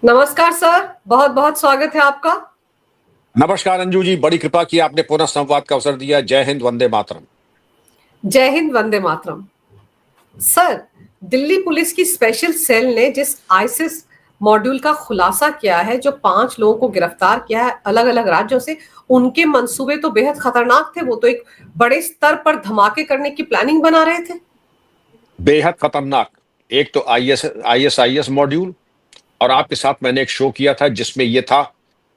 नमस्कार सर, बहुत बहुत स्वागत है आपका। नमस्कार अंजू जी, बड़ी कृपा की आपने पुनः संवाद का अवसर दिया। जय हिंद, वंदे मातरम। जय हिंद, वंदे मातरम। सर, दिल्ली पुलिस की स्पेशल सेल ने जिस आईसिस मॉड्यूल का खुलासा किया है, जो 5 लोगों को गिरफ्तार किया है अलग अलग राज्यों से, उनके मंसूबे तो बेहद खतरनाक थे। वो तो एक बड़े स्तर पर धमाके करने की प्लानिंग बना रहे थे। बेहद खतरनाक। एक तो आईएसआईएस मॉड्यूल, और आपके साथ मैंने एक शो किया था जिसमें यह था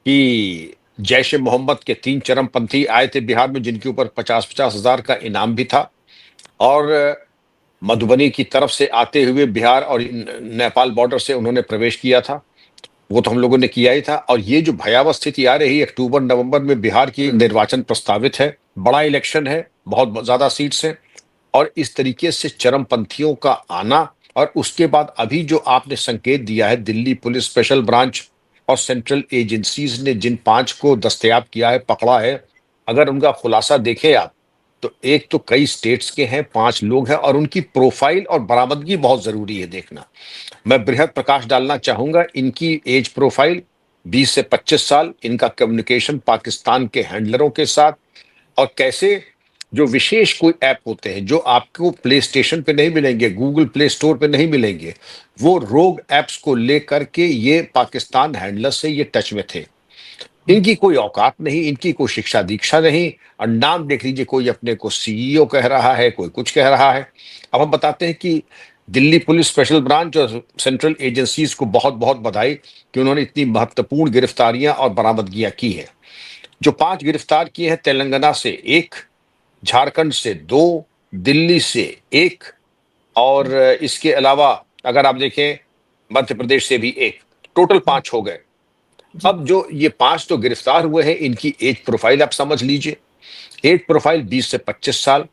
कि जैश ए मोहम्मद के 3 चरमपंथी आए थे बिहार में, जिनके ऊपर 50-50 हजार का इनाम भी था। और मधुबनी की तरफ से आते हुए बिहार और नेपाल बॉर्डर से उन्होंने प्रवेश किया था। वो तो हम लोगों ने किया ही था। और ये जो भयावह स्थिति आ रही, अक्टूबर नवंबर में बिहार की निर्वाचन प्रस्तावित है, बड़ा इलेक्शन है, बहुत ज्यादा सीट्स हैं, और इस तरीके से चरमपंथियों का आना, और उसके बाद अभी जो आपने संकेत दिया है, दिल्ली पुलिस स्पेशल ब्रांच और सेंट्रल एजेंसीज ने जिन 5 को दस्तयाब किया है, पकड़ा है, अगर उनका खुलासा देखें आप, तो एक तो कई स्टेट्स के हैं, 5 लोग हैं, और उनकी प्रोफाइल और बरामदगी बहुत जरूरी है देखना। मैं बृहद प्रकाश डालना चाहूंगा। इनकी एज प्रोफाइल 20 से 25 साल, इनका कम्युनिकेशन पाकिस्तान के हैंडलरों के साथ, और कैसे जो विशेष कोई ऐप होते हैं जो आपको प्ले स्टेशन पे नहीं मिलेंगे, गूगल प्ले स्टोर पे नहीं मिलेंगे, वो रोग एप्स को लेकर के ये पाकिस्तान हैंडलर से ये टच में थे। इनकी कोई औकात नहीं, इनकी कोई शिक्षा दीक्षा नहीं, और नाम देख लीजिए, कोई अपने को सीईओ कह रहा है, कोई कुछ कह रहा है। अब हम बताते हैं कि दिल्ली पुलिस स्पेशल ब्रांच और सेंट्रल एजेंसीज को बहुत बहुत बधाई कि उन्होंने इतनी महत्वपूर्ण गिरफ्तारियां और बरामदगियां की हैं। जो 5 गिरफ्तार किए हैं, तेलंगाना से 1, झारखंड से 2, दिल्ली से 1, और इसके अलावा अगर आप देखें मध्य प्रदेश से भी 1, टोटल 5 हो गए। अब जो ये 5 तो गिरफ्तार हुए हैं, इनकी एज प्रोफाइल आप समझ लीजिए। एज प्रोफाइल 20 से 25 साल।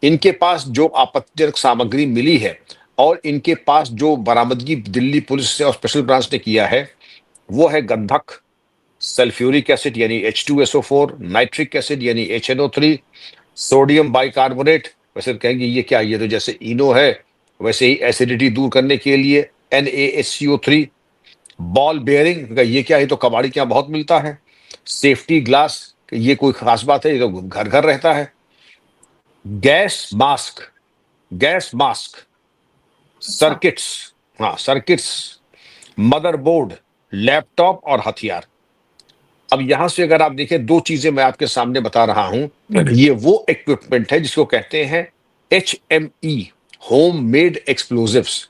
इनके पास जो आपत्तिजनक सामग्री मिली है और इनके पास जो बरामदगी दिल्ली पुलिस से और स्पेशल ब्रांच ने किया है, वो है गंधक, सल्फ्यूरिक एसिड यानी H2SO4, नाइट्रिक एसिड यानी HNO3, सोडियम बाइकार्बोनेट। वैसे तो कहेंगे ये क्या, ये तो जैसे इनो है, वैसे ही एसिडिटी दूर करने के लिए NaHCO3, बॉल बेयरिंग, ये क्या, ये तो कबाड़ी क्या बहुत मिलता है। सेफ्टी ग्लास, ये कोई खास बात है, ये तो घर घर रहता है। गैस मास्क, गैस मास्क, अच्छा। सर्किट्स, हाँ सर्किट्स, मदरबोर्ड, लैपटॉप और हथियार। अब यहां से अगर आप देखें, 2 चीजें मैं आपके सामने बता रहा हूं। ये वो इक्विपमेंट है जिसको कहते हैं HME, होम मेड एक्सप्लोजिव्स।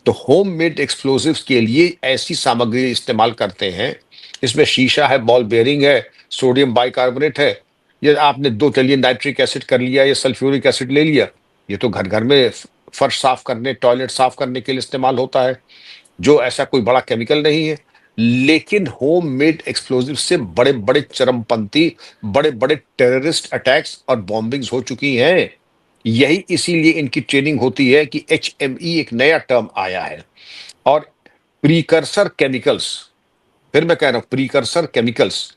तो होम मेड एक्सप्लोजिव्स के लिए ऐसी सामग्री इस्तेमाल करते हैं, इसमें शीशा है, बॉल बेयरिंग है, सोडियम बाइकार्बोनेट है। ये आपने 2, चलिए नाइट्रिक एसिड कर लिया, ये सल्फ्यूरिक एसिड ले लिया, ये तो घर घर में फर्श साफ करने, टॉयलेट साफ करने के लिए इस्तेमाल होता है, जो ऐसा कोई बड़ा केमिकल नहीं है। लेकिन होम मेड एक्सप्लोजिव से बड़े बड़े चरमपंथी, बड़े बड़े टेररिस्ट अटैक्स और बॉम्बिंग्स हो चुकी हैं। यही इसीलिए इनकी ट्रेनिंग होती है कि HME एक नया टर्म आया है। और प्रीकर्सर केमिकल्स, फिर मैं कह रहा हूं प्रीकर्सर केमिकल्स,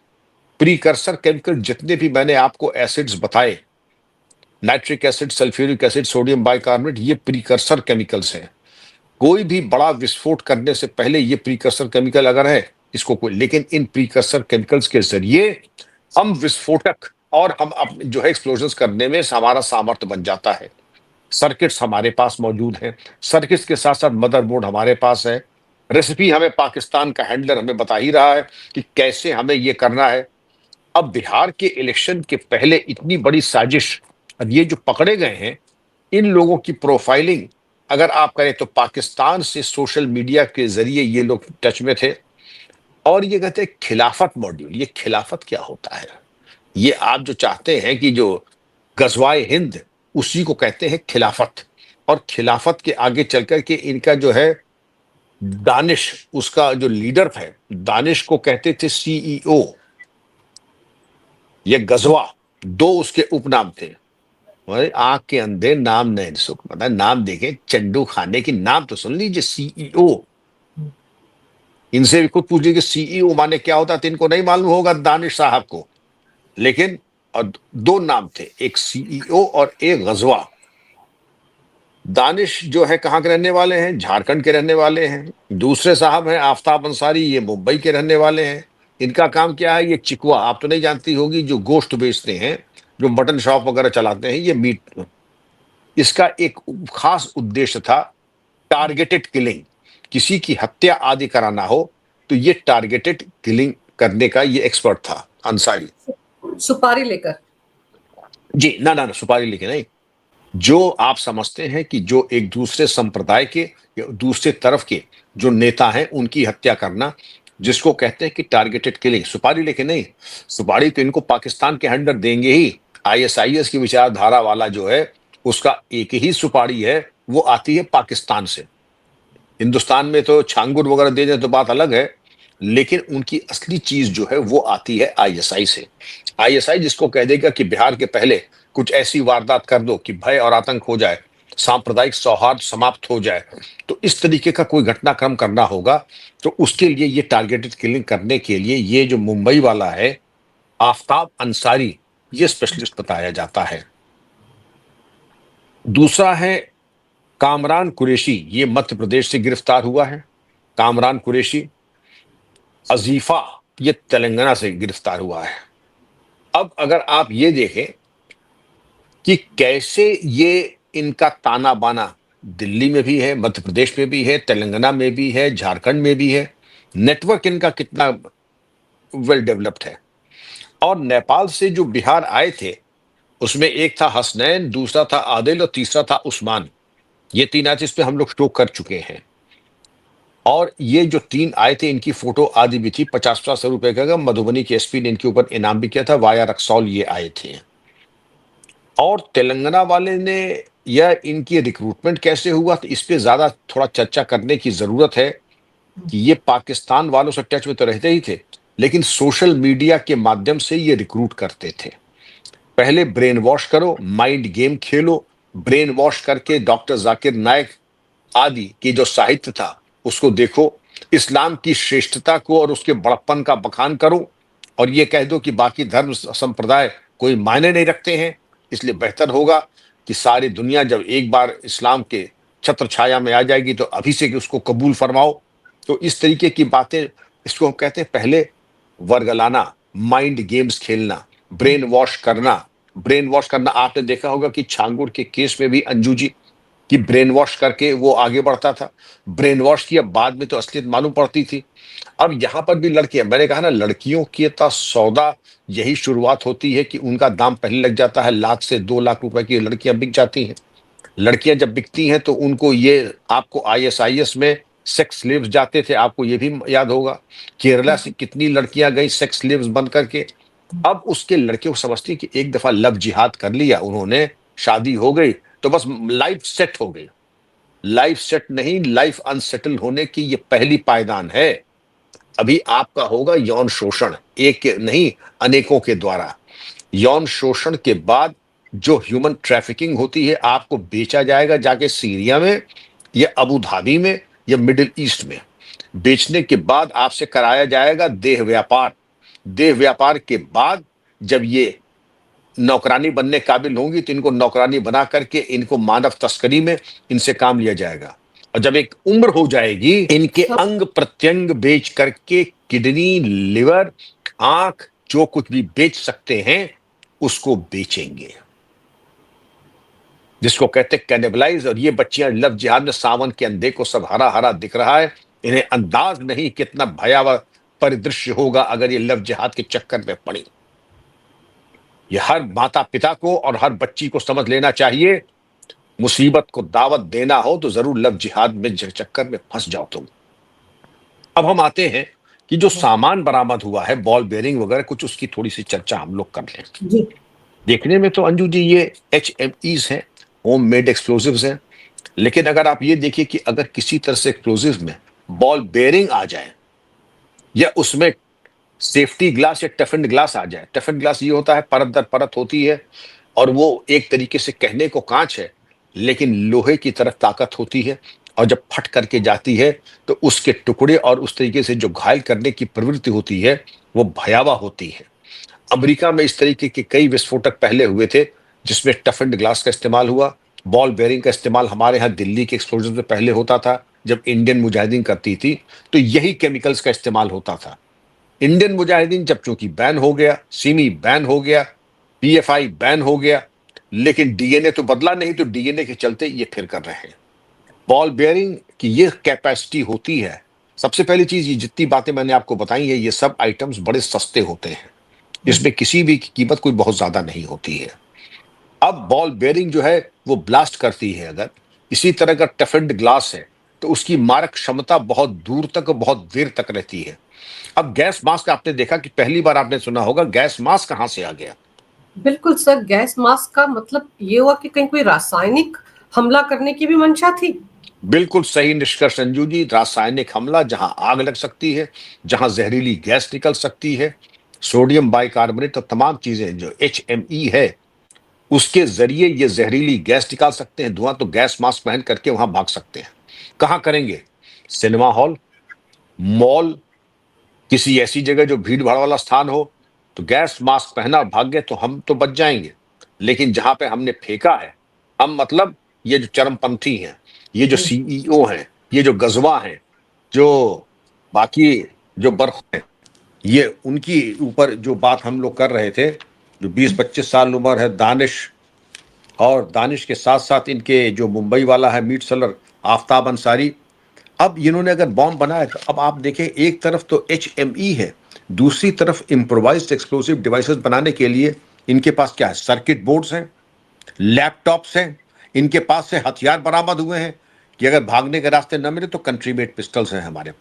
प्रीकर्सर केमिकल जितने भी मैंने आपको एसिड्स बताए, nitric acid, sulphuric acid, sodium bicarbonate, ये प्रीकर्सर केमिकल्स हैं। कोई भी बड़ा विस्फोट करने से पहले ये प्रीकर्सर केमिकल अगर है, इसको कोई, लेकिन इन प्रीकर्सर केमिकल्स के जरिए हम विस्फोटक और हम अपने जो है एक्सप्लोजन करने में हमारा सामर्थ्य बन जाता है। सर्किट्स हमारे पास मौजूद हैं, सर्किट्स के साथ साथ मदरबोर्ड हमारे पास है। रेसिपी हमें पाकिस्तान का हैंडलर हमें बता ही रहा है कि कैसे हमें ये करना है। अब बिहार के इलेक्शन के पहले इतनी बड़ी साजिश, अब ये जो पकड़े गए हैं, इन लोगों की प्रोफाइलिंग अगर आप करें तो पाकिस्तान से सोशल मीडिया के जरिए ये लोग टच में थे। और ये कहते हैं खिलाफत मॉड्यूल। ये खिलाफत क्या होता है? ये आप जो चाहते हैं कि जो गजवाए हिंद, उसी को कहते हैं खिलाफत। और खिलाफत के आगे चल कर के इनका जो है दानिश, उसका जो लीडर है, दानिश को कहते थे CEO। ये गजवा, 2 उसके उपनाम थे। अरे आंख के अंधे नाम नहीं सुख, मतलब नाम देखे चंडू खाने की, नाम तो सुन लीजिए CEO। इनसे भी खुद पूछ लीजिए CEO माने क्या होता, तो इनको नहीं मालूम होगा दानिश साहब को। लेकिन और 2 नाम थे, एक CEO और एक गजवा। दानिश जो है कहाँ के रहने वाले हैं? झारखंड के रहने वाले हैं। दूसरे साहब हैं आफताब अंसारी, ये मुंबई के रहने वाले हैं। इनका काम क्या है? ये चिकवा, आप तो नहीं जानती होगी, जो गोश्त बेचते हैं, जो मटन शॉप वगैरह चलाते हैं, ये मीट, इसका एक खास उद्देश्य था टारगेटेड किलिंग। किसी की हत्या आदि कराना हो तो ये टारगेटेड किलिंग करने का ये एक्सपर्ट था अंसारी। सुपारी लेकर? जी ना ना ना, सुपारी लेके नहीं। जो आप समझते हैं कि जो एक दूसरे संप्रदाय के या दूसरे तरफ के जो नेता हैं उनकी हत्या करना, जिसको कहते हैं कि टारगेटेड किलिंग, सुपारी लेके नहीं। सुपारी तो इनको पाकिस्तान के अंडर देंगे ही। आईएसआईएस की विचारधारा वाला जो है उसका एक ही सुपारी है, वो आती है पाकिस्तान से। हिंदुस्तान में तो छांगुर वगैरह दे दें तो बात अलग है, लेकिन उनकी असली चीज जो है वो आती है आईएसआई से। आईएसआई जिसको कह देगा कि बिहार के पहले कुछ ऐसी वारदात कर दो कि भय और आतंक हो जाए, सांप्रदायिक सौहार्द समाप्त हो जाए, तो इस तरीके का कोई घटनाक्रम करना होगा, तो उसके लिए ये टारगेटेड किलिंग करने के लिए ये जो मुंबई वाला है आफताब अंसारी, ये स्पेशलिस्ट बताया जाता है। दूसरा है कामरान कुरैशी, ये मध्य प्रदेश से गिरफ्तार हुआ है। कामरान कुरैशी। अजीफा, ये तेलंगाना से गिरफ्तार हुआ है। अब अगर आप ये देखें कि कैसे ये इनका ताना बाना दिल्ली में भी है, मध्य प्रदेश में भी है, तेलंगाना में भी है, झारखंड में भी है, नेटवर्क इनका कितना वेल डेवलप्ड है। और नेपाल से जो बिहार आए थे उसमें एक था हसनैन, दूसरा था आदिल और तीसरा था उस्मान। ये तीन आए थे, इस पे हम लोग शो कर चुके हैं। और ये जो तीन आए थे इनकी फोटो आदि भी थी। 50-50 रुपए का मधुबनी के एसपी ने इनके ऊपर इनाम भी किया था। वाया रक्सौल ये आए थे। और तेलंगाना वाले ने, या इनकी रिक्रूटमेंट कैसे हुआ, तो इस पे ज्यादा थोड़ा चर्चा करने की जरूरत है कि ये पाकिस्तान वालों से टच में तो रहते ही थे, लेकिन सोशल मीडिया के माध्यम से ये रिक्रूट करते थे। पहले ब्रेन वॉश करो, माइंड गेम खेलो, ब्रेन वॉश करके डॉक्टर जाकिर नायक आदि की जो साहित्य था उसको देखो, इस्लाम की श्रेष्ठता को और उसके बड़प्पन का बखान करो, और ये कह दो कि बाकी धर्म संप्रदाय कोई मायने नहीं रखते हैं। इसलिए बेहतर होगा कि सारी दुनिया जब एक बार इस्लाम के छत्र छाया में आ जाएगी तो अभी से कि उसको कबूल फरमाओ। तो इस तरीके की बातें, इसको हम कहते हैं पहले वर्गलाना, माइंड गेम्स खेलना, ब्रेन वॉश करना। ब्रेन वॉश करना आपने देखा होगा कि छांगुर के केस में भी अंजू जी कि ब्रेन वॉश करके वो आगे बढ़ता था। ब्रेन वॉश किया, बाद में तो असलियत मालूम पड़ती थी। अब यहां पर भी लड़कियां, मैंने कहा ना, लड़कियों की तो सौदा यही शुरुआत होती है कि उनका दाम पहले लग जाता है। 1 लाख से 2 लाख रुपए की लड़कियां बिक जाती हैं। लड़कियां जब बिकती हैं तो उनको ये, आपको आईएसआईएस में सेक्स स्लेव्स जाते थे, आपको ये भी याद होगा। केरला से कितनी लड़कियां गई सेक्स स्लेव्स बन करके। अब उसके लड़के को समझती कि एक दफा लव जिहाद कर लिया उन्होंने, शादी हो गई तो बस लाइफ सेट हो गई। लाइफ सेट नहीं, लाइफ अनसेटल होने की ये पहली पायदान है। अभी आपका होगा यौन शोषण, एक नहीं अनेकों के द्वारा। यौन शोषण के बाद जो ह्यूमन ट्रैफिकिंग होती है, आपको बेचा जाएगा जाके सीरिया में या अबू धाबी में या मिडिल ईस्ट में। बेचने के बाद आपसे कराया जाएगा देह व्यापार। देह व्यापार के बाद जब ये नौकरानी बनने काबिल होंगी तो इनको नौकरानी बना करके इनको मानव तस्करी में इनसे काम लिया जाएगा। और जब एक उम्र हो जाएगी, इनके अंग प्रत्यंग बेच करके किडनी, लिवर, आंख, जो कुछ भी बेच सकते हैं उसको बेचेंगे, जिसको कहते हैं कैनिबलाइज। और ये बच्चियां लव जिहाद में, सावन के अंधे को सब हरा हरा दिख रहा है, इन्हें अंदाज नहीं कितना भयावह परिदृश्य होगा अगर ये लव जिहाद के चक्कर में पड़ी। ये हर माता पिता को और हर बच्ची को समझ लेना चाहिए, मुसीबत को दावत देना हो तो जरूर लव जिहाद में चक्कर में फंस जाओ तुम। अब हम आते हैं कि जो सामान बरामद हुआ है, बॉल बेयरिंग वगैरह कुछ, उसकी थोड़ी सी चर्चा हम लोग कर लें। जी। देखने में तो अंजू जी ये HMEs हैं, होम मेड एक्सप्लोजिव्स हैं, लेकिन अगर आप ये देखिए कि अगर किसी तरह से एक्सप्लोजिव में बॉल बेयरिंग आ जाए या उसमें सेफ्टी ग्लास या टफेंड ग्लास आ जाए। टफेंड ग्लास ये होता है परत दर परत होती है, और वो एक तरीके से कहने को कांच है लेकिन लोहे की तरह ताकत होती है, और जब फट करके जाती है तो उसके टुकड़े और उस तरीके से जो घायल करने की प्रवृत्ति होती है वो भयावह होती है। अमेरिका में इस तरीके के कई विस्फोटक पहले हुए थे जिसमें टफेंड ग्लास का इस्तेमाल हुआ, बॉल बेयरिंग का इस्तेमाल हमारे यहाँ दिल्ली के एक्सप्लोजन से पहले होता था, जब इंडियन मुजाहिदीन करती थी, तो यही केमिकल्स का इस्तेमाल होता था। इंडियन मुजाहिदीन जब चूंकि बैन हो गया, सिमी बैन हो गया, पीएफआई बैन हो गया, लेकिन डीएनए तो बदला नहीं, तो डीएनए के चलते ये फिर कर रहे हैं। बॉल बेयरिंग की ये कैपेसिटी होती है। सबसे पहली चीज, ये जितनी बातें मैंने आपको बताई है, ये सब आइटम्स बड़े सस्ते होते हैं, इसमें किसी भी की कीमत कोई बहुत ज्यादा नहीं होती है। अब बॉल बेयरिंग जो है वो ब्लास्ट करती है, अगर इसी तरह का टफेंड ग्लास है तो उसकी मारक क्षमता बहुत दूर तक, बहुत देर तक रहती है। अब गैस मास्क आपने देखा कि पहली बार आपने सुना होगा, गैस मास्क कहां से आ गया? बिल्कुल सर, गैस मास्क का मतलब ये हुआ कि कहीं कोई रासायनिक हमला करने की भी मंशा थी। बिल्कुल सही निष्कर्ष संजू जी। रासायनिक हमला, जहां आग लग सकती है, जहां जहरीली गैस निकल सकती है, सोडियम बाइकार्बोनेट और तमाम चीजें जो HME है, उसके जरिए ये जहरीली गैस निकाल सकते हैं धुआं, तो गैस मास्क पहन करके वहां भाग सकते हैं। कहां करेंगे? सिनेमा हॉल, मॉल, किसी ऐसी जगह जो भीड़ भाड़ वाला स्थान हो, तो गैस मास्क पहना और भाग गए तो हम तो बच जाएंगे। लेकिन जहां पे हमने फेंका है, हम मतलब ये जो चरमपंथी हैं, ये जो CEO हैं, ये जो गजवा हैं, जो बाकी जो बर्फ है, ये उनकी ऊपर जो बात हम लोग कर रहे थे, जो 20-25 साल उम्र है दानिश, और दानिश के साथ साथ इनके जो मुंबई वाला है मीट सेलर आफ्ताब अंसारी, अब इन्होंने अगर बॉम्ब बनाया तो अब आप देखें, एक तरफ तो HME है, दूसरी तरफ इम्प्रोवाइज्ड एक्सप्लोसिव डिवाइसेस बनाने के लिए इनके पास क्या है? सर्किट बोर्ड्स हैं, लैपटॉप्स हैं, इनके पास से हथियार बरामद हुए हैं कि अगर भागने के रास्ते न मिले तो कंट्री मेड पिस्टल्स हैं हमारे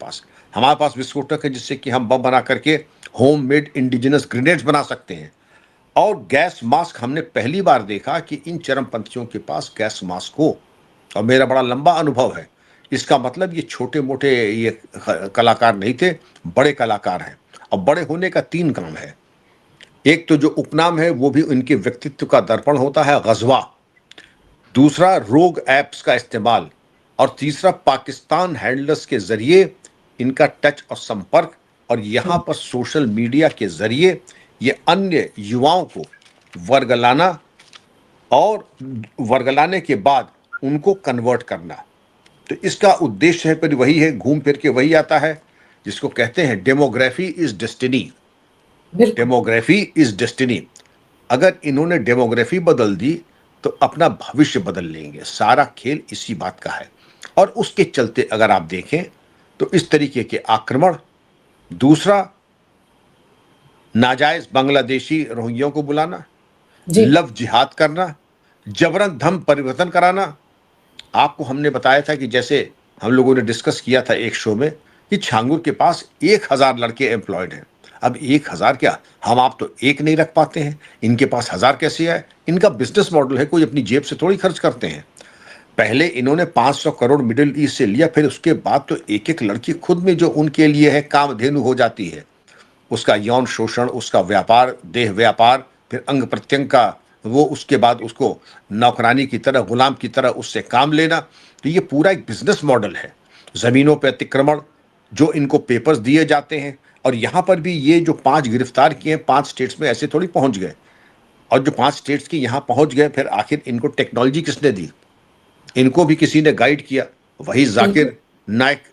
पास विस्फोटक है जिससे कि हम बम बना करके होम मेड इंडिजिनस ग्रेनेड्स बना सकते हैं। और गैस मास्क हमने पहली बार देखा कि इन चरमपंथियों के पास गैस मास्क हो, और मेरा बड़ा लंबा अनुभव है। इसका मतलब ये छोटे मोटे ये कलाकार नहीं थे, बड़े कलाकार हैं। अब बड़े होने का 3 काम है। एक तो जो उपनाम है वो भी उनके व्यक्तित्व का दर्पण होता है, गजवा। दूसरा, रोग एप्स का इस्तेमाल। और तीसरा, पाकिस्तान हैंडलर्स के जरिए इनका टच और संपर्क, और यहाँ पर सोशल मीडिया के जरिए ये अन्य युवाओं को वर्गलाना, और वर्गलाने के बाद उनको कन्वर्ट करना। तो इसका उद्देश्य है फिर वही है, घूम फिर के वही आता है जिसको कहते हैं demography is destiny. Demography is destiny. अगर इन्होंने डेमोग्राफी बदल दी तो अपना भविष्य बदल लेंगे। सारा खेल इसी बात का है। और उसके चलते अगर आप देखें तो इस तरीके के आक्रमण, दूसरा नाजायज बांग्लादेशी रोहिंग्याओं को बुलाना, लव जिहाद करना, जबरन धर्म परिवर्तन कराना। आपको हमने बताया था कि जैसे हम लोगों ने डिस्कस किया था एक शो में कि छांगुर के पास 1000 लड़के एम्प्लॉयड हैं। अब 1000 क्या, हम आप तो एक नहीं रख पाते हैं, इनके पास 1000 कैसे आए? इनका बिजनेस मॉडल है, कोई अपनी जेब से थोड़ी खर्च करते हैं। पहले इन्होंने 500 करोड़ मिडिल ईस्ट से लिया, फिर उसके बाद तो एक एक लड़की खुद में जो उनके लिए है कामधेनु हो जाती है। उसका यौन शोषण, उसका व्यापार, देह व्यापार, फिर अंग प्रत्यंग का वो, उसके बाद उसको नौकरानी की तरह, गुलाम की तरह उससे काम लेना। तो ये पूरा एक बिजनेस मॉडल है। जमीनों पर अतिक्रमण, जो इनको पेपर्स दिए जाते हैं, और यहाँ पर भी ये जो 5 गिरफ्तार किए 5 स्टेट्स में ऐसे थोड़ी पहुंच गए, और जो 5 स्टेट्स की यहाँ पहुंच गए, फिर आखिर इनको टेक्नोलॉजी किसने दी? इनको भी किसी ने गाइड किया, वही जाकिर नाइक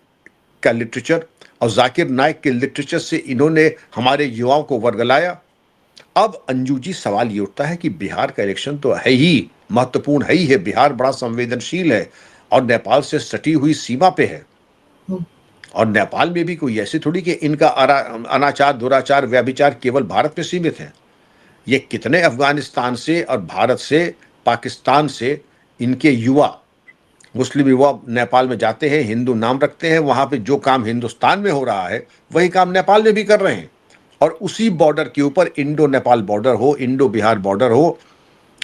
का लिटरेचर, और जाकिर नाइक के लिटरेचर से इन्होंने हमारे युवाओं को वर्गलाया। अब अंजू जी, सवाल ये उठता है कि बिहार का इलेक्शन तो है ही महत्वपूर्ण, है ही है। बिहार बड़ा संवेदनशील है और नेपाल से सटी हुई सीमा पे है। और नेपाल में भी कोई ऐसे थोड़ी कि इनका अनाचार, दुराचार, व्यभिचार केवल भारत में सीमित है। ये कितने अफगानिस्तान से और भारत से, पाकिस्तान से इनके युवा, मुस्लिम युवा नेपाल में जाते हैं, हिंदू नाम रखते हैं, वहां पे जो काम हिंदुस्तान में हो रहा है वही काम नेपाल में भी कर रहे हैं। और उसी बॉर्डर के ऊपर इंडो नेपाल बॉर्डर हो, इंडो बिहार बॉर्डर हो,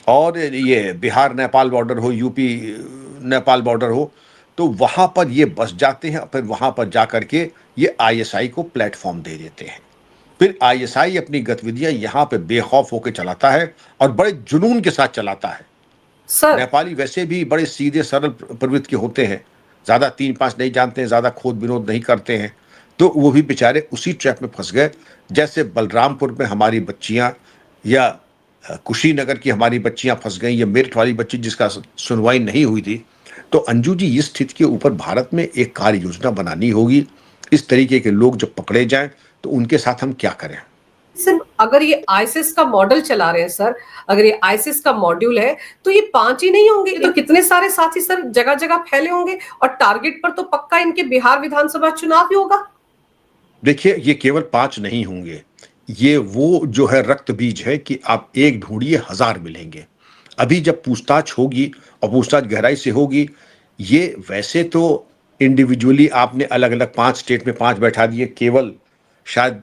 और ये बिहार नेपाल बॉर्डर हो, यूपी नेपाल बॉर्डर हो, तो वहां पर ये बस जाते हैं। फिर वहां पर जाकर के ये ISI को प्लेटफॉर्म दे देते हैं। फिर ISI अपनी गतिविधियां यहां पे बेखौफ होकर चलाता है और बड़े जुनून के साथ चलाता है। नेपाली वैसे भी बड़े सीधे सरल प्रवृत्ति के होते हैं, ज्यादा 3-5 नहीं जानते हैं, ज्यादा खोद विनोद नहीं करते हैं। तो वो भी बेचारे उसी ट्रैप में फंस गए, जैसे बलरामपुर में हमारी बच्चियां या कुशीनगर की हमारी बच्चियां फंस गई, या मेरठ वाली बच्ची जिसका सुनवाई नहीं हुई थी। तो अंजू जी, इस स्थिति के ऊपर भारत में एक कार्य योजना बनानी होगी। इस तरीके के लोग जब पकड़े जाएं तो उनके साथ हम क्या करें? सर, अगर ये आईसिस का मॉडल चला रहे हैं सर, अगर ये आईसिस का मॉड्यूल है, तो ये 5 ही नहीं होंगे, तो कितने सारे साथी सर जगह जगह फैले होंगे, और टारगेट पर तो पक्का इनके बिहार विधानसभा चुनाव ही होगा। देखिए, ये केवल 5 नहीं होंगे। ये वो जो है रक्त बीज है कि आप एक ढूंढिए 1000 मिलेंगे। अभी जब पूछताछ होगी और पूछताछ गहराई से होगी, ये वैसे तो इंडिविजुअली आपने अलग अलग 5 स्टेट में 5 बैठा दिए, केवल शायद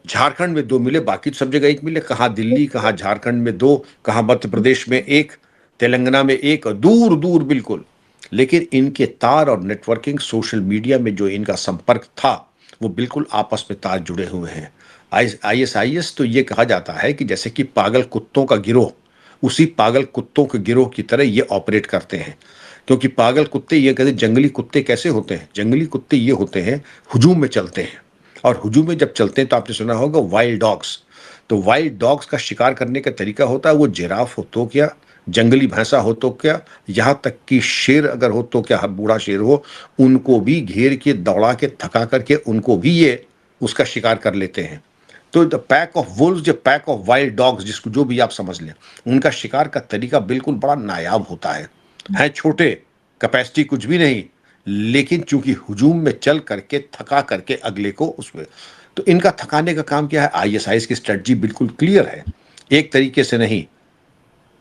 झारखंड में 2 मिले, बाकी सब जगह 1 मिले। कहाँ दिल्ली, कहाँ झारखंड में 2, कहाँ मध्य प्रदेश में 1, तेलंगाना में 1, और दूर दूर बिल्कुल। लेकिन इनके तार और नेटवर्किंग, सोशल मीडिया में जो इनका संपर्क था, वो बिल्कुल आपस में तार जुड़े हुए हैं। आईएसआईएस तो ये कहा जाता है कि जैसे कि पागल कुत्तों का गिरोह, उसी पागल कुत्तों के गिरोह की तरह ये ऑपरेट करते हैं। क्योंकि पागल कुत्ते, ये कहते, जंगली कुत्ते कैसे होते हैं? जंगली कुत्ते ये होते हैं, हुजूम में चलते हैं, और हुजूम में जब चलते हैं तो आपने सुना होगा वाइल्ड डॉग्स। तो वाइल्ड डॉग्स का शिकार करने का तरीका होता है, वो जिराफ हो तो क्या, जंगली भैंसा हो तो क्या, यहाँ तक कि शेर अगर हो तो क्या, बूढ़ा शेर हो, उनको भी घेर के, दौड़ा के, थका करके उनको भी ये उसका शिकार कर लेते हैं। तो द पैक ऑफ वुल्व्स, या पैक ऑफ वाइल्ड डॉग्स, जिसको जो भी आप समझ लें, उनका शिकार का तरीका बिल्कुल बड़ा नायाब होता है छोटे, कैपेसिटी कुछ भी नहीं, लेकिन चूंकि हुजूम में चल करके, थका करके अगले को उसमें, तो इनका थकाने का काम क्या है? आईएसआईएस की स्ट्रेटजी बिल्कुल क्लियर है, एक तरीके से नहीं,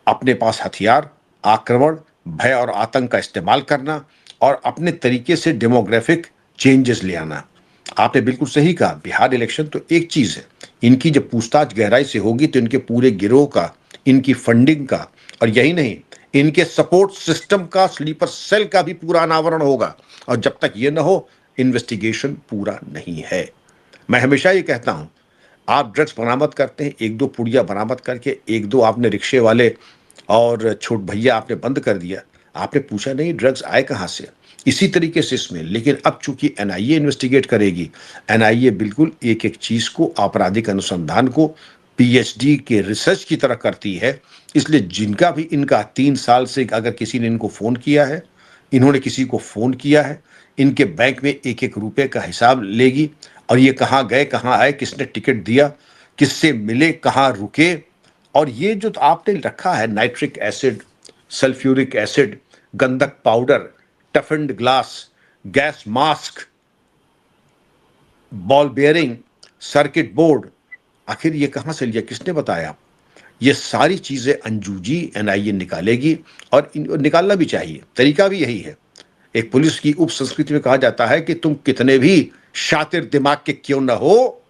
अपने पास हथियार, आक्रमण, भय और आतंक का इस्तेमाल करना, और अपने तरीके से डेमोग्राफिक चेंजेस ले आना। आपने बिल्कुल सही कहा, बिहार इलेक्शन तो एक चीज है, इनकी जब पूछताछ गहराई से होगी तो इनके पूरे गिरोह का, इनकी फंडिंग का, और यही नहीं, इनके सपोर्ट सिस्टम का, स्लीपर सेल का भी पूरा अनावरण होगा। और जब तक ये ना हो, इन्वेस्टिगेशन पूरा नहीं है। मैं हमेशा ये कहता हूं, आप ड्रग्स बरामद करते हैं, 1-2 पुड़िया बरामद करके, 1-2 आपने रिक्शे वाले और छोट भैया आपने बंद कर दिया, आपने पूछा नहीं ड्रग्स आए कहां से। इसी तरीके से इसमें, लेकिन अब चूंकि एनआईए इन्वेस्टिगेट करेगी, एनआईए बिल्कुल एक एक चीज को, आपराधिक अनुसंधान को पीएचडी के रिसर्च की तरह करती है। इसलिए जिनका भी इनका 3 साल से, अगर किसी ने इनको फोन किया है, इन्होंने किसी को फोन किया है, इनके बैंक में एक एक रुपए का हिसाब लेगी, और ये कहाँ गए, कहाँ आए, किसने टिकट दिया, किससे मिले, कहाँ रुके। और ये जो आपने रखा है, नाइट्रिक एसिड, सल्फ्यूरिक एसिड, गंधक powder, toughened glass, gas mask, ball bearing, circuit board, आखिर ये कहां से लिया, किसने बताया? ये सारी चीजें अंजू जी, एनआईए निकालेगी, और निकालना भी चाहिए, तरीका भी यही है। एक पुलिस की उप संस्कृति में कहा जाता है कि तुम कितने भी शातिर दिमाग के क्यों ना हो,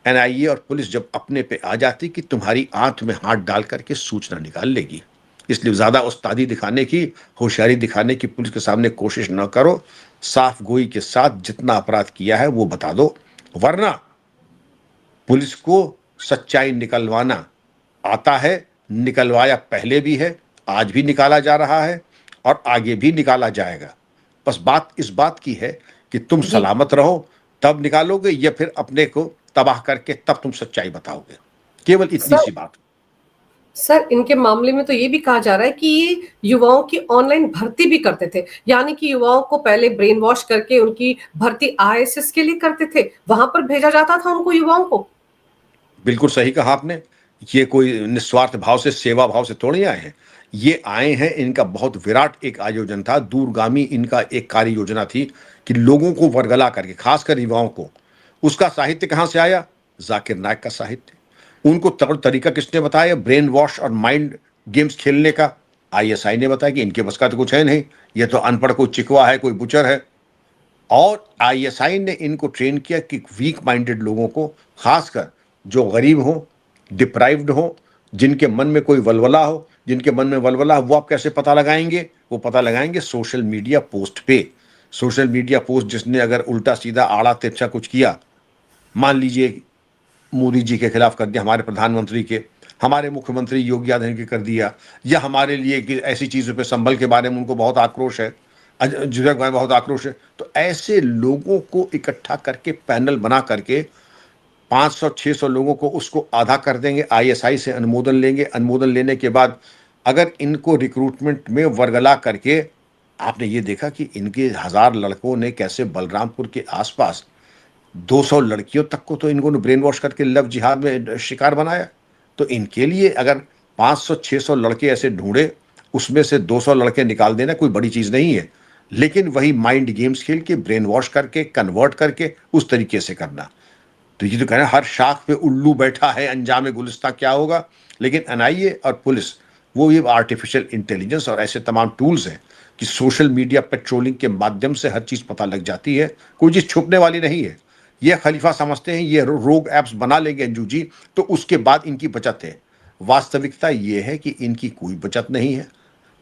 एनआईए और पुलिस जब अपने पे आ जाती कि तुम्हारी आंख में हाथ डाल करके सूचना निकाल लेगी। इसलिए ज्यादा उस्तादी दिखाने की, होशियारी दिखाने की पुलिस के सामने कोशिश न करो। साफ गोई के साथ जितना अपराध किया है वो बता दो, वरना पुलिस को सच्चाई निकलवाना आता है, निकलवाया पहले भी है, आज भी निकाला जा रहा है, और आगे भी निकाला जाएगा। बस बात इस बात की है कि तुम जी सलामत रहो तब निकालोगे, या फिर अपने को तबाह करके तब तुम सच्चाई बताओगे। केवल इतनी सर, सी बात। सर इनके मामले में तो ये भी कहा जा रहा है कि ये युवाओं की ऑनलाइन भर्ती भी करते थे, यानी कि युवाओं को पहले ब्रेन वॉश करके उनकी भर्ती आईएसएस के लिए करते थे, वहां पर भेजा जाता था उनको, युवाओं को। बिल्कुल सही कहा आपने। ये कोई निस्वार्थ भाव से, सेवा भाव से थोड़ी आए हैं। ये आए हैं, इनका बहुत विराट एक आयोजन था, दूरगामी इनका एक कार्य योजना थी कि लोगों को वरगला करके, खासकर युवाओं को। उसका साहित्य कहां से आया? जाकिर नायक का साहित्य। उनको तौर तरीका किसने बताया ब्रेन वॉश और माइंड गेम्स खेलने का? आईएसआई ने बताया कि इनके बस का तो कुछ है नहीं, ये तो अनपढ़ कोई चिकवा है, कोई बुचर है। और आईएसआई ने इनको ट्रेन किया कि वीक माइंडेड लोगों को, खासकर जो गरीब हो, डिप्राइव्ड हो, जिनके मन में कोई वलवला हो, जिनके मन में वलवला हो, वो आप कैसे पता लगाएंगे? वो पता लगाएंगे सोशल मीडिया पोस्ट पे। सोशल मीडिया पोस्ट जिसने अगर उल्टा सीधा आड़ा तिरछा कुछ किया, मान लीजिए मोदी जी के खिलाफ कर दिया, हमारे प्रधानमंत्री के, हमारे मुख्यमंत्री योगी आदित्यनाथ के कर दिया, या हमारे लिए कि ऐसी चीजों पे, संभल के बारे में उनको बहुत आक्रोश है, जुर्ग में बहुत आक्रोश है, तो ऐसे लोगों को इकट्ठा करके पैनल बना करके 500-600 लोगों को उसको आधा कर देंगे, आईएसआई से अनुमोदन लेंगे, अनुमोदन लेने के बाद अगर इनको रिक्रूटमेंट में वर्गला करके, आपने ये देखा कि इनके 1000 लड़कों ने कैसे बलरामपुर के आसपास 200 लड़कियों तक को तो इन्होंने ब्रेन वॉश करके लव जिहाद में शिकार बनाया। तो इनके लिए अगर 500-600 लड़के ऐसे ढूंढे, उसमें से 200 लड़के निकाल देना कोई बड़ी चीज नहीं है, लेकिन वही माइंड गेम्स खेल के, ब्रेन वॉश करके, कन्वर्ट करके उस तरीके से करना। तो ये तो कह रहे हैं हर शाख पे उल्लू बैठा है, अंजाम गुलिस्तां क्या होगा। लेकिन एनआईए और पुलिस, वो ये आर्टिफिशियल इंटेलिजेंस और ऐसे तमाम टूल्स हैं कि सोशल मीडिया पेट्रोलिंग के माध्यम से हर चीज पता लग जाती है, कोई चीज छुपने वाली नहीं है। ये खलीफा समझते हैं ये रोग एप्स बना लेंगे अंजू जी तो उसके बाद इनकी बचत है। वास्तविकता ये है कि इनकी कोई बचत नहीं है।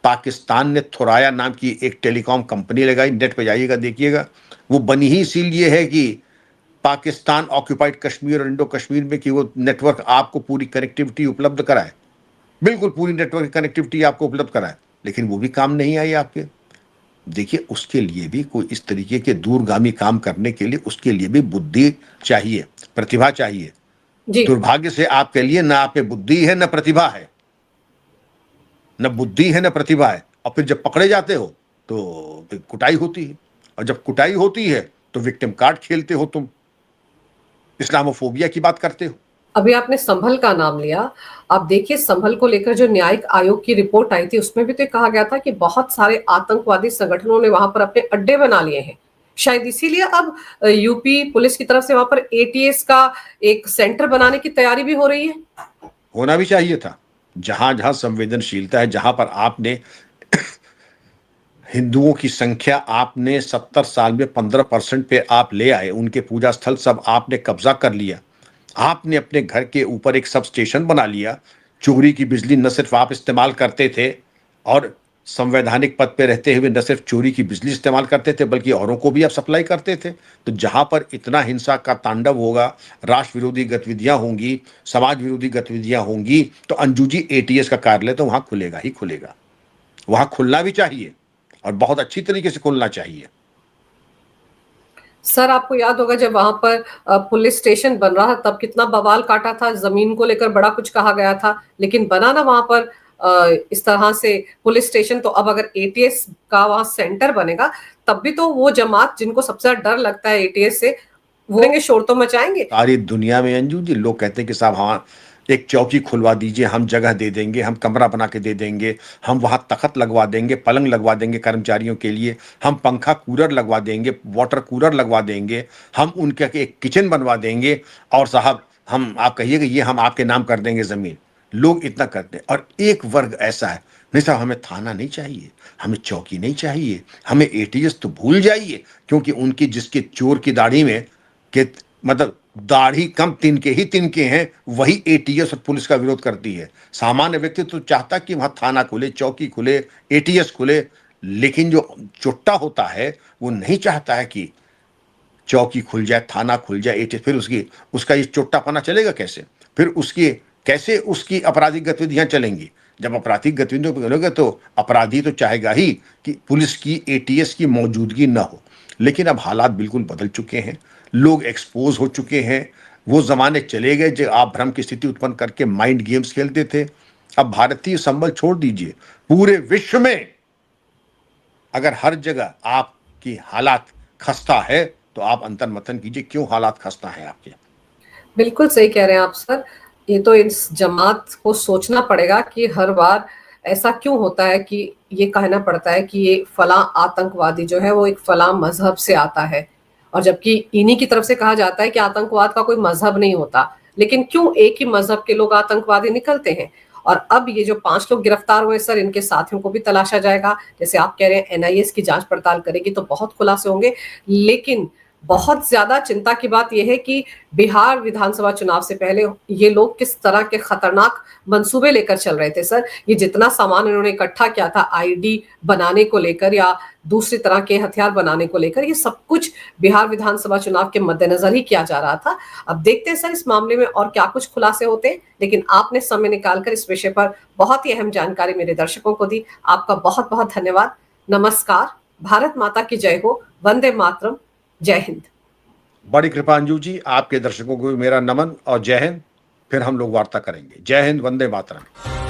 पाकिस्तान ने थोराया नाम की एक टेलीकॉम कंपनी लगाई, नेट पे जाइएगा देखिएगा, वो बनी ही इसीलिए है कि पाकिस्तान ऑक्यूपाइड कश्मीर और इंडो कश्मीर में कि वो नेटवर्क आपको पूरी कनेक्टिविटी उपलब्ध कराए, बिल्कुल पूरी नेटवर्क कनेक्टिविटी आपको उपलब्ध कराए, लेकिन वो भी काम नहीं आई आपके। देखिए उसके लिए भी कोई इस तरीके के दूरगामी काम करने के लिए उसके लिए भी बुद्धि चाहिए, प्रतिभा चाहिए। जी। दुर्भाग्य से आपके लिए ना आप में बुद्धि है, ना प्रतिभा है, न बुद्धि है, न प्रतिभा है। और फिर जब पकड़े जाते हो तो फिर कुटाई होती है, और जब कुटाई होती है तो विक्टिम कार्ड खेलते हो, तुम इस्लामोफोबिया की बात करते हो। अभी आपने संभल का नाम लिया। आप देखिए संभल को लेकर जो न्यायिक आयोग की रिपोर्ट आई थी उसमें भी तो कहा गया था कि बहुत सारे आतंकवादी संगठनों ने वहां पर अपने अड्डे बना लिए हैं। शायद इसीलिए अब यूपी पुलिस की तरफ से वहां पर एटीएस का एक सेंटर बनाने की तैयारी भी हो रही है। होना भी चाहिए था। जहां जहां संवेदनशीलता है, जहां पर आपने हिंदुओं की संख्या आपने 70 साल में 15% पे आप ले आए, उनके पूजा स्थल सब आपने कब्जा कर लिया, आपने अपने घर के ऊपर एक सब स्टेशन बना लिया, चोरी की बिजली न सिर्फ आप इस्तेमाल करते थे और संवैधानिक पद पे रहते हुए न सिर्फ चोरी की बिजली इस्तेमाल करते थे बल्कि औरों को भी आप सप्लाई करते थे। तो जहां पर इतना हिंसा का तांडव होगा, राष्ट्र विरोधी गतिविधियां होंगी, समाज विरोधी गतिविधियां होंगी, तो अंजू जी एटीएस का कार्यालय तो वहां खुलेगा ही खुलेगा। वहां खुलना भी चाहिए और बहुत अच्छी तरीके से खुलना चाहिए। सर आपको याद होगा जब वहां पर पुलिस स्टेशन बन रहा था तब कितना बवाल काटा था, जमीन को लेकर बड़ा कुछ कहा गया था, लेकिन बना ना वहां पर इस तरह से पुलिस स्टेशन। तो अब अगर एटीएस का वहां सेंटर बनेगा तब भी तो वो जमात जिनको सबसे ज्यादा डर लगता है एटीएस से, वो शोर तो मचाएंगे। सारी दुनिया में अंजू जी लोग कहते हैं कि साहब हाँ एक चौकी खुलवा दीजिए, हम जगह दे देंगे, हम कमरा बना के दे देंगे, हम वहां तख्त लगवा देंगे, पलंग लगवा देंगे कर्मचारियों के लिए, हम पंखा कूलर लगवा देंगे, वाटर कूलर लगवा देंगे, हम उनके एक किचन बनवा देंगे, और साहब हम आप कहिएगा ये हम आपके नाम कर देंगे जमीन। लोग इतना करते हैं। और एक वर्ग ऐसा है, नहीं साहब हमें थाना नहीं चाहिए, हमें चौकी नहीं चाहिए, हमें एटीएस तो भूल जाइए, क्योंकि उनकी जिसके चोर की दाढ़ी में कि मतलब दाढ़ी कम तिनके ही तिनके हैं, वही एटीएस और पुलिस का विरोध करती है। सामान्य व्यक्ति तो चाहता कि वहां थाना खुले, चौकी खुले, एटीएस खुले, लेकिन जो चुट्टा होता है वो नहीं चाहता है कि चौकी खुल जाए, थाना खुल जाए, एटीएस। फिर उसकी उसका ये चुट्टापना चलेगा कैसे? फिर उसकी कैसे उसकी आपराधिक गतिविधियां चलेंगी? जब आपराधिक गतिविधियों पर चलेगा तो अपराधी तो चाहेगा ही कि पुलिस की, एटीएस की मौजूदगी न हो। लेकिन अब हालात बिल्कुल बदल चुके हैं, लोग एक्सपोज हो चुके हैं। वो जमाने चले गए जो आप भ्रम की स्थिति उत्पन्न करके माइंड गेम्स खेलते थे। अब भारतीय संबल छोड़ दीजिए, पूरे विश्व में अगर हर जगह आपकी हालात खस्ता है तो आप अंतर्मथन कीजिए क्यों हालात खस्ता है आपके। बिल्कुल सही कह रहे हैं आप सर। ये तो इस जमात को सोचना पड़ेगा कि हर बार ऐसा क्यों होता है कि ये कहना पड़ता है कि ये फला आतंकवादी जो है वो एक फला मजहब से आता है, और जबकि इन्हीं की तरफ से कहा जाता है कि आतंकवाद का कोई मजहब नहीं होता। लेकिन क्यों एक ही मजहब के लोग आतंकवादी निकलते हैं? और अब ये जो 5 लोग गिरफ्तार हुए सर, इनके साथियों को भी तलाशा जाएगा। जैसे आप कह रहे हैं एनआईए की जांच पड़ताल करेगी तो बहुत खुलासे होंगे। लेकिन बहुत ज्यादा चिंता की बात यह है कि बिहार विधानसभा चुनाव से पहले ये लोग किस तरह के खतरनाक मंसूबे लेकर चल रहे थे सर। ये जितना सामान इन्होंने इकट्ठा किया था आईडी बनाने को लेकर या दूसरी तरह के हथियार बनाने को लेकर, ये सब कुछ बिहार विधानसभा चुनाव के मद्देनजर ही किया जा रहा था। अब देखते हैं सर इस मामले में और क्या कुछ खुलासे होते हैं। लेकिन आपने समय निकालकर इस विषय पर बहुत ही अहम जानकारी मेरे दर्शकों को दी। आपका बहुत बहुत धन्यवाद। नमस्कार। भारत माता की जय हो। वंदे मातरम। जय हिंद। बड़ी कृपांजू जी, आपके दर्शकों को भी मेरा नमन और जय हिंद। फिर हम लोग वार्ता करेंगे। जय हिंद, वंदे मातरम।